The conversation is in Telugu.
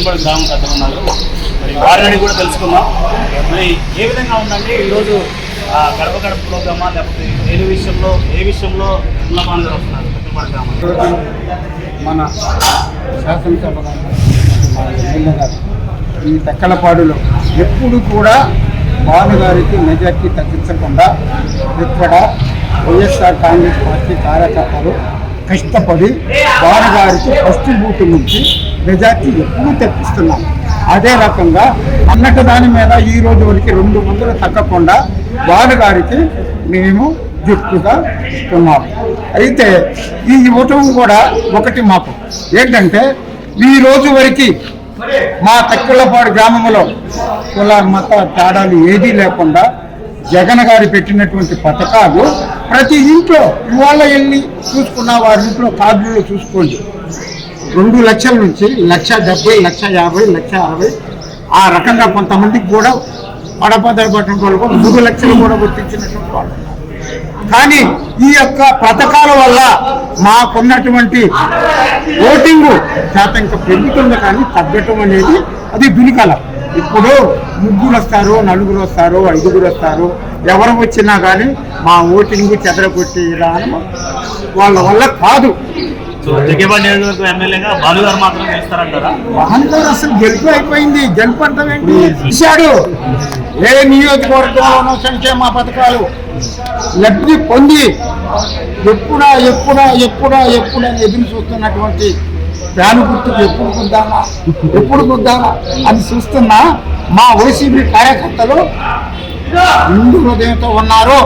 సత్యపడి గ్రామం పెద్దలు ఉన్నారు. మరి వారిని కూడా తెలుసుకుందాం. మరి ఏ విధంగా ఉందండి ఈరోజు గడప గడప ప్రోగ్రామా, లేకపోతే ఏ విషయంలో ఉన్నమానులు వస్తున్నారు సత్యపడి గ్రామం? మన శాసనసభ గారు ఈ తక్కలపాడులో ఎప్పుడు కూడా భానుగారికి మెజార్టీ తగ్గించకుండా ఇక్కడ వైఎస్ఆర్ కాంగ్రెస్ పార్టీ కార్యకర్తలు కష్టపడి భానుగారికి ఫస్ట్ బూత్ నుంచి మెజార్టీ ఎప్పుడూ తెప్పిస్తున్నాం. అదే రకంగా అన్నట్టు దాని మీద ఈ రోజు వరకు 200 తగ్గకుండా భానుగారికి మేము గిఫ్ట్గా ఇస్తున్నాం. అయితే ఈ ఇవ్వటం కూడా ఒకటి మాకు ఏంటంటే ఈ రోజు వరకు మా తక్కువపాడు గ్రామంలో కుల మత తేడాలు ఏదీ లేకుండా జగన్ గారు పెట్టినటువంటి పథకాలు ప్రతి ఇంట్లో ఇవాళ వెళ్ళి చూసుకున్న వారి ఇంట్లో కార్డులు చూసుకోండి. 2 లక్షల నుంచి 1,70,000, 1,50,000, 1,60,000 ఆ రకంగా కొంతమందికి కూడా పడపదపడిన వాళ్ళు 3 లక్షలు కూడా గుర్తించినటువంటి వాళ్ళు. కానీ ఈ యొక్క పథకాల వల్ల మాకున్నటువంటి ఓటింగు శాతం ఇంకా పెరుగుతుంది, కానీ తగ్గటం అనేది అది బిలికల. ఇప్పుడు 3 వస్తారు, 4 వస్తారు, 5 వస్తారు, ఎవరు వచ్చినా కానీ మా ఓటింగ్ చెదరగొట్టే విధానం వాళ్ళ వల్ల కాదు. ఎమ్మెల్యేగా భానుగారు మాత్రం చేస్తారంటారా? భానుగారు అసలు గెలుపు అయిపోయింది. గెలుపు అంటావేంటి? ఇచ్చాడు. ఏ నియోజకవర్గంలోనూ సంక్షేమ పథకాలు లబ్ధి పొంది ఎప్పుడా ఎదురు చూస్తున్నటువంటి ఫ్యాను గుర్తుకు ఎప్పుడు గుద్దామా అని చూస్తున్నా మా వైసీపీ కార్యకర్తలు ముందు హృదయంతో ఉన్నారు.